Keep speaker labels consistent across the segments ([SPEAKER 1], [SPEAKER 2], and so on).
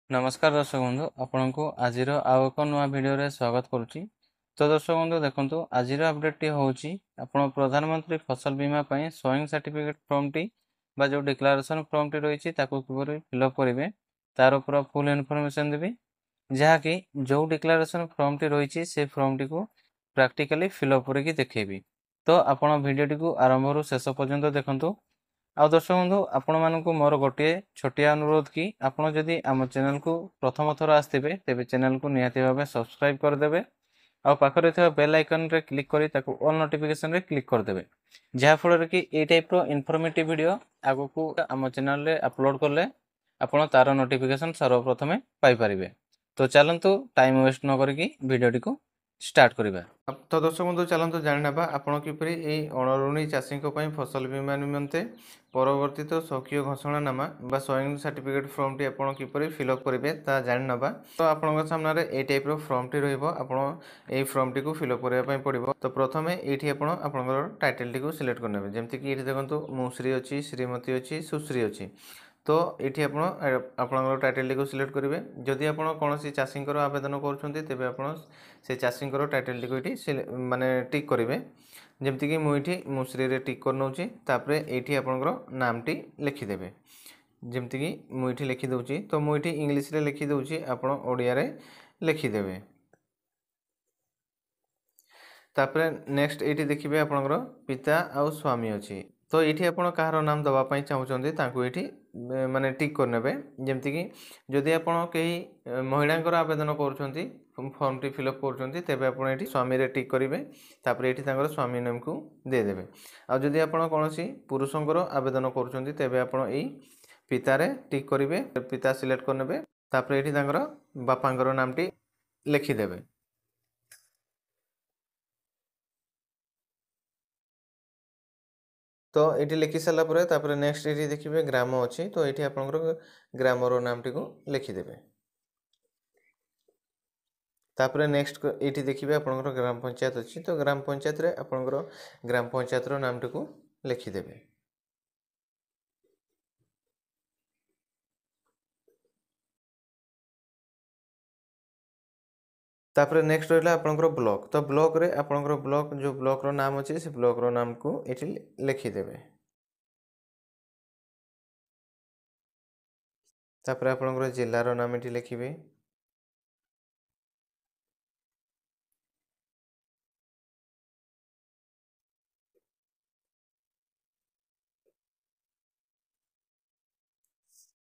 [SPEAKER 1] नमस्कार दर्शक बंधु आपण को आज आउ एक नुआ भिडियो स्वागत करुच्ची। तो दर्शक बंधु देखो आज अपडेट टी हूँ आप प्रधानमंत्री फसल बीमा स्वयं सर्टिफिकेट फॉर्म टी जो डिक्लेरेशन फॉर्म टी रही किपर फिलअप करेंगे तार पूरा फुल इनफॉरमेशन देवी जहाँकि जो डिक्लेरेशन फॉर्म टी रही से फॉर्म टी को प्रैक्टिकली फिलअप करके देखेबी। तो आपण भिडियो टी आरंभ शेष पर्यंत देखंतु। आ दर्शक बंधु आपण मानक मोर गोटे छोटिया अनुरोध कि आपण जदि आम चैनल को प्रथम थर आसते तेरे चैनल को निहाती भाव सब्सक्राइब करदे आ पाखरे थिबा बेल आइकन रे क्लिक करी ताको ऑल नोटिफिकेशन रे क्लिक करदे जहाँ फल कि ए टाइप रो इनफॉर्मेटिव वीडियो आगो को आम चैनल रे अपलोड करले आपण तार नोटिफिकेशन सर्वप्रथमे पाई परिबे। तो चलंतु टाइम वेस्ट न करिकी वीडियो टी को स्टार्ट करिबा। तो दर्शक बंधु चलते जाना आपण किपरि एई अणऋणी चाषी फसल बीमा निमंते परवर्तित स्वकीय घोषणानामा बा स्वयं सर्टिफिकेट फॉर्म टी आपण किपरि फिलअप करेंगे ता जान नबा। तो आपण सामने ए टाइप रो फॉर्म टी रहिबो आपण एई फॉर्म टी को फिलअप करबा पई पड़िबो। तो प्रथमे एठी आपण आपनकर टाइटल टी को सिलेक्ट करनेबे जेमति कि एठी देखंतु मुश्री अछि, श्रीमती अछि, सुश्री अछि। तो ये आपणकर टाइटल को सिलेक्ट करेंगे। जदि आप कौन चाषी आवेदन करेंगे आप से चाषी टाइटल को ये माने टिक करेंगे जमती कि मुझे मुश्री टिक कर नौची ये आपंकर नाम टी लिखिदेवे जमती कि मुझे लिखिदे। तो मुझे इंग्लीश रे लिखिदे आप ओडिया रे लिखिदेवे। तापर नेक्स्ट ये देखिए आपंकर पिता आउ स्वामी अच्छी। तो ये आप कहार नाम दवापाई चाहते ये माने टिक करने जमती कि जदि आप कहीं महिला आवेदन कर फॉर्म टी फिलअप कर स्वामी रे टिक करेंगे तापर ये स्वामी नेम को देदेवे। आदि आप कौन पुरुषंकर आवेदन कर पिता रे टिक करेंगे पिता सिलेक्ट करने तापर ये बापांकर नाम टी लिखिदेवे। तो ये लिखि सारापर नेक्स्ट ये देखिए ग्राम अच्छी। तो ये आपंकर ग्रामर नाम टी को लिखिदेवे। तापर नेक्स्ट ये देखिए आपंकर ग्राम पंचायत अच्छी। तो ग्राम पंचायत रे आपंकर ग्राम पंचायत नाम टी को लिखिदेवे। तापर नेक्स्ट रहा आपंकर ब्लॉक। तो ब्लॉक रे आपंकर ब्लॉक जो ब्लॉक रो नाम अच्छे से ब्लॉक रो नाम को ये लिखिदेवे। तापर आपंकर जिलार नाम ये लिखिए।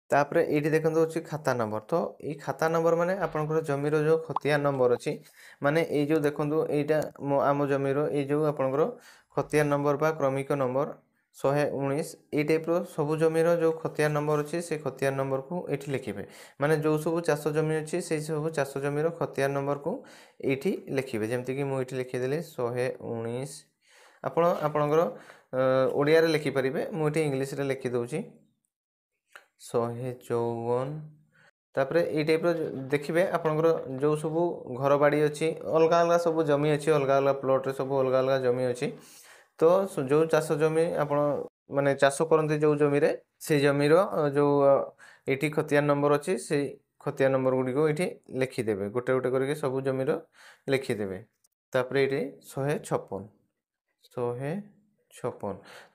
[SPEAKER 1] तापर ये देखो हूँ खाता नंबर। तो ये खाता नंबर माने आपंकर जमीर जो खतिया नंबर अच्छी माने ये जो देखो यहाँ आम जमीर ये जो आपंकर खतिया नंबर बा क्रमिक नंबर 119 ये टाइप सब जमीर जो खतिया नंबर अच्छी से खतिया नंबर को ये लिखे माने जो सब चाष जमी अच्छी से सब चाष जमीर खतिया नंबर को ये लिखे जमती कि मुझे लिखिदेली 119 आपणकर ओडिया रे लिखिपारे मुझे इंग्लीश रे लिखिदे 154। तापर ये टाइप देखिए आपंकर जो सब घर बाड़ी अच्छी अलग अलग सब जमी अच्छी अलग अलग प्लॉट रे सब अलग अलग जमी अच्छी। तो जो चाष जमी आप माने चाष करते जो जमी रे से जमीर जो ये खतिया नंबर अच्छी से खतिया नंबर गुड़िक ये लिखिदेवे गोटे गोटे करके सब जमीर लिखिदेवे। तापर ये 156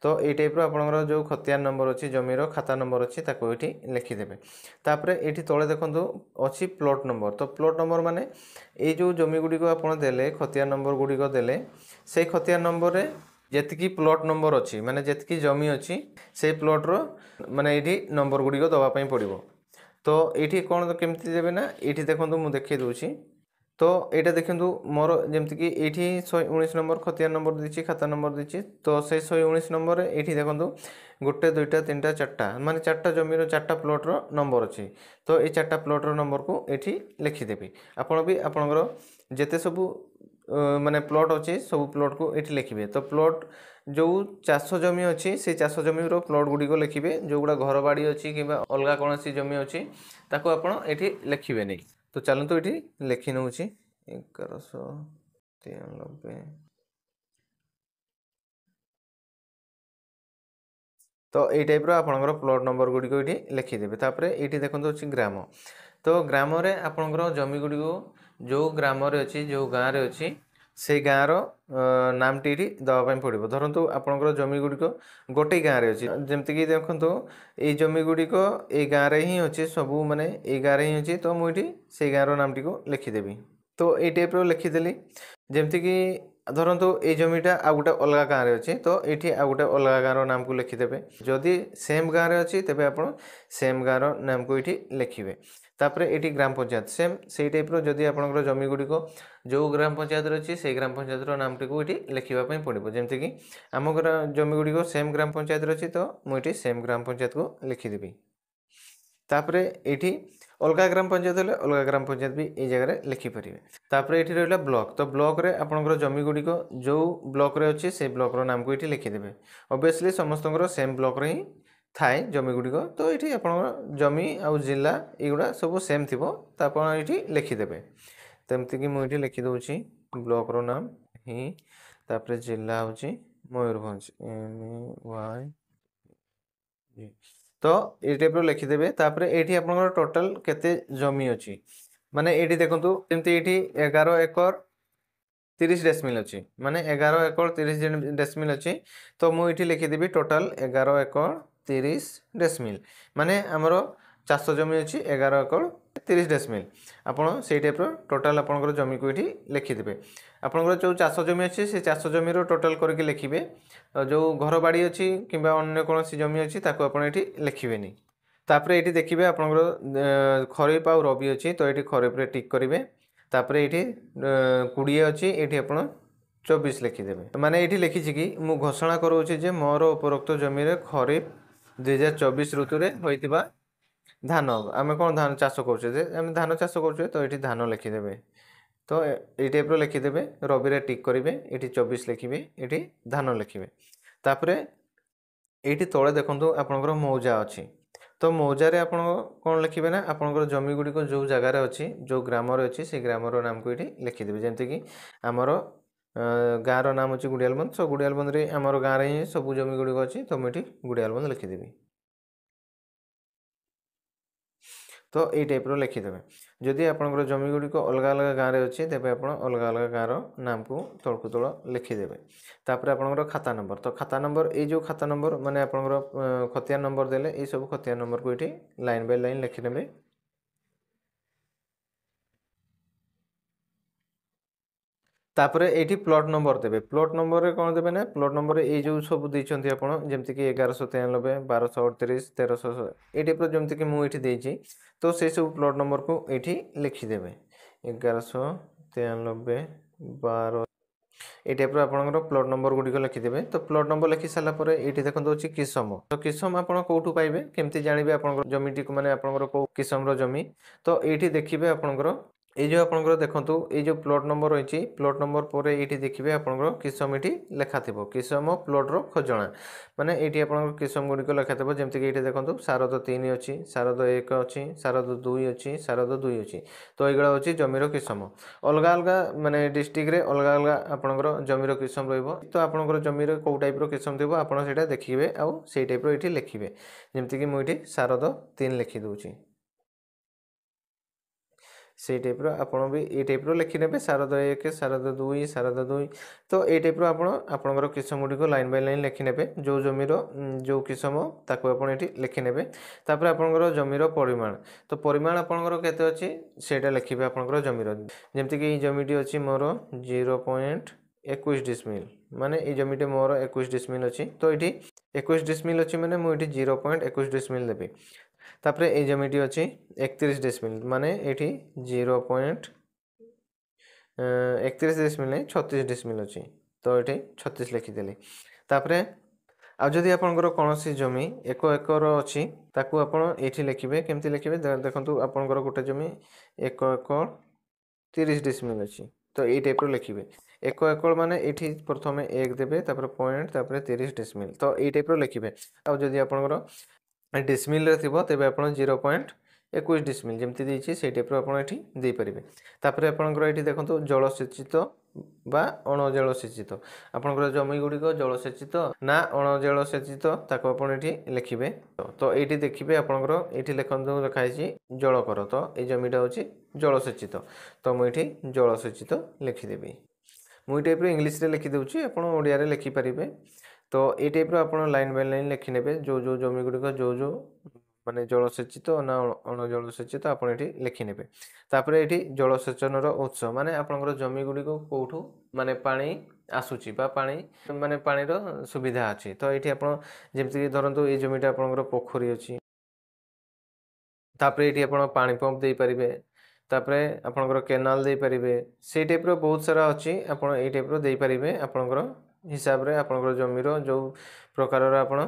[SPEAKER 1] तो ये टाइप आपंकर जो खतिया नंबर अच्छी जमीर खाता नंबर अच्छी ये लिखिदेवे। तापर ये तले देखो अच्छी प्लॉट नंबर। तो प्लॉट नंबर माने ये जो जमी गुड़िक आपले खतिया नंबर गुड़िक देले से खतिया नंबर रे जेतिकी प्लॉट नंबर अच्छी माने जेतिकी जमी अच्छी से प्लॉट रो माने ये नंबर गुड़िक दवापाई पड़ो। तो ये कौन केमती देवे ना ये देखो मुझे देखी दूसरी। तो यहाँ देखो मोर जमीक ये 119 नंबर खतिया नंबर दी खाता नंबर दी। तो से 119 नंबर ये देखो गोटे दुईटा तीन टा चार्टा माने चार्टा जमीर चार्टा प्लॉट नंबर अच्छी। तो ये चार्टा प्लॉट नंबर को ये लिखिदेवी। आपण भी आपंकर जिते सब माने प्लॉट अच्छे सब प्लॉट को ये लिखे। तो प्लॉट जो चाष जमी अच्छी से चाष जमी प्लॉट गुड़िक लिखे जो गुड़ा घर बाड़ी अच्छी कि अलग कौन जमी अच्छी ताको आप लिखे नहीं। तो चलते ये लिखि नौ 1193। तो ये टाइप आपंकर प्लॉट नंबर गुड़िक ये लिखिदेवे। तापर ये देखो अच्छी ग्राम। तो ग्राम रे आपणकर जमी गुड़ी जो ग्राम अच्छी जो गाँव में अच्छी से गाँव नामटी दवापाई पड़ो। धरतु आपणकर जमी गुड़िक गोटे गाँव में अच्छी जमीक देखो ये जमी गुड़िक ये गाँव में ही अच्छे सबू माने ये गाँव ही अच्छी तो मुझे से गाँव नामटी को लिखिदेवी। तो ये टाइप लिखिदेली जमीक धरतु ये जमीटा आ गोटे अलग गाँव में अच्छे तो ये आ गोटे अलग गाँव नाम को लिखिदेवे। जदि सेम गाँव में अच्छी तेज आप सेम गाँव नाम को ये लिखे। तापर ये ग्राम पंचायत सेम से टाइप जदि आपंकर जमी गुड़िक जो ग्राम पंचायत अच्छी से ग्राम पंचायत नामटी को ये लिखापी पड़ो। जमीक आम जमी गुड़िक सेम ग्राम पंचायत अच्छी तो मुझे सेम ग्राम पंचायत को लिखिदेवी। तापर ये अलग ग्राम पंचायत हेल्ले अलग ग्राम पंचायत भी ये जगह लिखिपारे। तापर ये रहा ब्लॉक तो ब्लॉक रे आपंकर जमी गुड़िक जो ब्लॉक रे अच्छी से ब्लॉक नाम को ये लिखिदेवे। ऑब्वियसली समस्त सेम ब्लॉक रे ही थाए जमी गुड़िक तो ये आप जमी आउ जिला युवा सब सेम थी तो आप लिखिदेवे। तमती कि मुझे लिखिदे ब्लॉक रो नाम ही तापर जिला हूँ मयूरभंज MY तो ये टाइप लिखिदेवे। तापर ये आप टोटाल केते जमी अच्छी माने ये देखो जमी ये 11 एकर 30 डेसिमिल अच्छी माने 11 एकर 30 डेसिमिल अच्छी तो मुझे लिखिदेवी टोटाल 11 एकर 30 डेसिमिल माने आमर चाष जमी अच्छी 11 एकर 30 डेसिमिल आपड़ से टाइप टोटाल आपंकर जमी को ये लिखिदेवे। आपंकर जो चाष जमी अच्छी से चाष जमी टोटाल करके लिखे जो घर बाड़ी अच्छी कि अन्य कौन जमी अच्छी ताको आप लिखे। तापर ये देखिए आपंकर खरीफ आ रबी अच्छी तो ये खरीफ टिक करेंगे। तापर ये 20 अच्छी ये आप 24 लिखिदेवे। माने ये लिखी कि मु घोषणा करोचे मोर उपरोक्त जमी खरीफ 2024 ऋतु में होता धान आम कौन धान चाष करें धान चाष करें तो ये धान लिखिदेवे। तो ये टाइप लिखिदेवे रबी टिक करेंगे ये 24 लिखे ये धान लिखे। तापर ये तले देखो आपंकर मौजा अच्छी तो मौजार आप कौन लिखे ना आपंकर जमी गुड़िक जो जगार अच्छी जो ग्राम अच्छी से ग्राम नाम को ये लिखिदेवे। जमीक आमर गाँव नाम अच्छी गुड़ियालबंद सो गुड़ियालबंद आमर गाँव में ही सब जमी गुड़िक अच्छी तो मुझे गुड़ियालबंद लिखिदेवी। तो ये टाइप लिखिदेवे। जदि आपंकर जमी गुड़िक अलग अलग गाँव में अच्छे तेज आप अलग अलग गाँव नाम को तलकू तल लिखिदेवे। तापर आपंकर खाता नंबर तो खाता नंबर ये जो खाता नंबर माने आपंकर खतिया नंबर देले ये सब खतिया नंबर को ये लाइन बाय लाइन लिखिनेबे। तापर ये प्लॉट नंबर देवे प्लॉट नंबर रे कौन देवे ना प्लॉट नंबर ये जो सब देखते आप जमीक 1193 1238 1300 ये टाइप जमीक मुझे तो से सब प्लॉट नंबर को ये लिखिदेवे 1193 12 ये टाइप आपंकर प्लॉट नंबर गुड़िक लिखिदेवे। तो प्लॉट नंबर लिखि सारापर ये देखते अच्छी किसम तो किसम आप कौटू पाइबे केमती जानवे आप जमीटी मैंने आपंकर कौ किसम जमी तो ये देखिए आपंकर ये जो आपंकर देखो ये जो प्लॉट नंबर रही प्लॉट नंबर पर ये देखिए आपंकर किसम ये लेखा थी किसम प्लॉट रो खोजना माने ये आपंकर किसम गुड़िक लेखा थी जमीक ये देखो शारद 3 अच्छी शारद 1 अच्छी शारद 2 अच्छी शारद 2 अच्छी तो युवा हूँ जमीर किसम अलग अलग माने डिस्ट्रिक्ट रे अलग अलग आपंकर जमीर किसम रही तो आपंकर जमीर कौ टाइप किसम थी आप देखिए आउ से टाइप ये लिखे जमीक मुझे शारद 3 लिखिदे से टाइप आप ये टाइप लिखिने शारद 1 शारद 2 शारद 2 तो ये टाइप आपंकर किसम गुड़िक लाइन बाय लाइन लिखिने जो जमीर जो किसम ताको आप लिखिने। तापर आपंकर जमीर परिमाण तो परिमाण आपंकर केते अच्छी सेटा लिखिए आपंकर जमीर जमीक ये जमीटी अच्छी मोर 0.21 डिसमिल माने ये जमीटे मोर 21 डिसमिल अच्छी तो ये 21 डिसमिल अच्छी माने मुझे 0.21 डिसमिल देवी। तापर ये जमीटी अच्छी 31 डेसिमिल माने ये 0.31 डेसिमिल नहीं 36 डेसिमिल अच्छी तो ये 36 लिखिदेली। तापर आ जदि आपंकर कौन जमी 1 एकर अच्छी ताकू आप लिखे केमती लिखे देखो आपंकर गोटे जमी 1 एकर 30 डेसिमिल अच्छी तो ये टाइप लिखे 1 एकर माने ये प्रथम 1 देवे तापर पॉइंट तापर 30 डेसिमिल तो ये टाइप लिखे। आदि आपंकर डिसमिल थी तेज आप 0.21 डिसमिल जमी से टाइप आप देपारे। तापर आपंकर ये देखो जलसेचित
[SPEAKER 2] बा अणजलसेचित आपनकर जमी गुड़िक जलसेचित ना अणजलसेचित ताको आपण एठी लिखिबे। तो एठी देखिबे आपनकर एठी लिखंतु लिखाइछि जलकर, तो ए जमीटा होछि जलसेचित, तो मु एठी जलसेचित लिखिदेबी। मु टाइप इंग्लिश रे लिखि देउछि, आपण ओडिया रे लिखि परिबे। तो ए टाइप आपण लाइन बाय लाइन लिखि नेबे जो जो जमी गुड़िक जो जो माने जलसेचित ना अणजलसेचित आपण एठी लिखि नेबे। तापरे एठी जलसेचनर उत्स माने आपनकर जमी गुड़िक कोठू माने पानी आसुची बा पानी माने पानीर सुविधा अछि। तो एठी आपण जेमति कि धरंतु ए जमीटा आपनकर पोखरी अछि, तापरे एठी आपण पानी पंप देई परिबे, तापरे आपनकर केनाल देई परिबे, से टाइप रो बहुत सारा अछि। आपण ए टाइप रो देई परिबे आपनकर हिसाब रे आपनकर जमीरो जो प्रकार रो आपण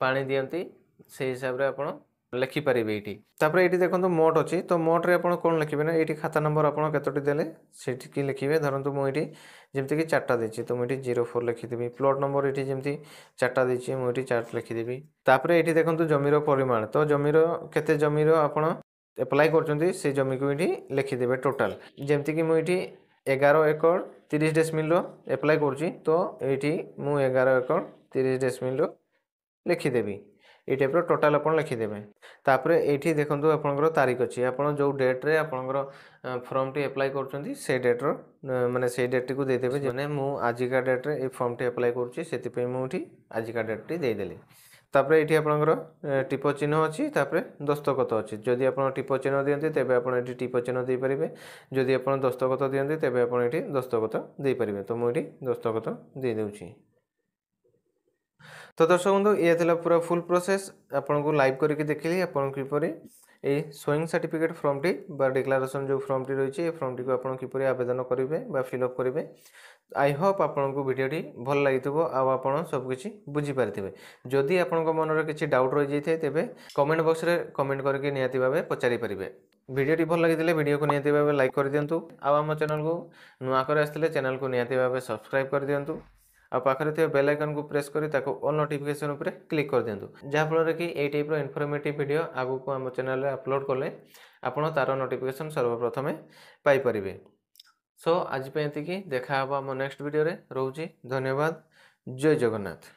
[SPEAKER 2] पानी दियंती से हिसाब रे आपण लिखि परिबे एठी। तापरे एठी देखंतु मोट अछि, तो मोट रे आपण कोन लिखिबे ना एठी खाता नंबर आपण केतोटी देले सेठी कि लिखिबे। धरंतु मु एठी जेमति कि 4टा देछि, तो मु एठी 04 लिखि देबी। प्लॉट नंबर एठी जेमति 4टा देछि मु एठी 4 लिखि देबी। तापरे एठी देखंतु जमीरो परिमाण, तो जमीरो केते जमीरो आपण अप्लाई करचंती से जमी को एठी लिखि देबे टोटल। जेमति कि मु एठी 11 एकड़ 30 डेसिमिल रो अप्लाई करछि, तो एठी मु 11 एकड़ 30 डेसिमिल रो लिखि देबी। ए टाइप रो टोटल आपण लिखि देबे। तापरे एठी देखंतु आपनकर तारीख अछि, आपण जो डेट रे आपनकर फॉर्म टी अप्लाई करचंती से डेट रो माने से डेट को दे देबे। माने मु आजिका डेट रे ए फॉर्म टी अप्लाई करछि, सेति पे मु एठी आजिका डेट टी दे देली। तापरे एठी आपनकर टिप चिन्ह अछि, तापरे दस्तखत अछि। जदि आपण टिप चिन्ह दियंती तेबे आपण एठी टिप चिन्ह देई परिबे, जदि आपण दस्तखत दियंती तेबे आपण एठी दस्तखत देई परिबे। तो मु एठी दस्तखत दे देउछि। तो दर्शक बंधु ये थिला पूरा फुल प्रोसेस आपन को लाइव करके देखिली आपन किपरि ए सोइंग सर्टिफिकेट फॉर्म टी बा डिक्लेरेशन जो फॉर्म टी रहिछि ए फॉर्म टी को आपन किपरि आवेदन करिवे बा फिल अप करिवे। आई होप आपन को वीडियो टी भल लागितबो आ आपन सब किछि बुझी पारथिबे। जदि आपन को मन रे किछि डाउट रहि जैथे तेबे कमेंट बॉक्स रे कमेंट करके नियाति भाबे पचारि परिबे। वीडियो टी भल लागितले वीडियो को नियाति भाबे लाइक कर दियंतु, आ हम चैनल को नुआ करे आस्तले चैनल को नियाति भाबे सब्सक्राइब कर दियंतु। आ पाखरे थे बेल आइकन को प्रेस करी ताको ऑल नोटिफिकेशन ऊपर क्लिक कर दियंतु, जहाँ फल कि ए टाइप रो इन्फॉर्मेटिव वीडियो आगु को हम चैनल रे अपलोड कले आपण तार नोटिफिकेशन सर्वप्रथमे पाई परिबे। सो आज पे एतिकी देखा हबो हम नेक्स्ट वीडियो रे। रहउची धन्यवाद। जय जगन्नाथ।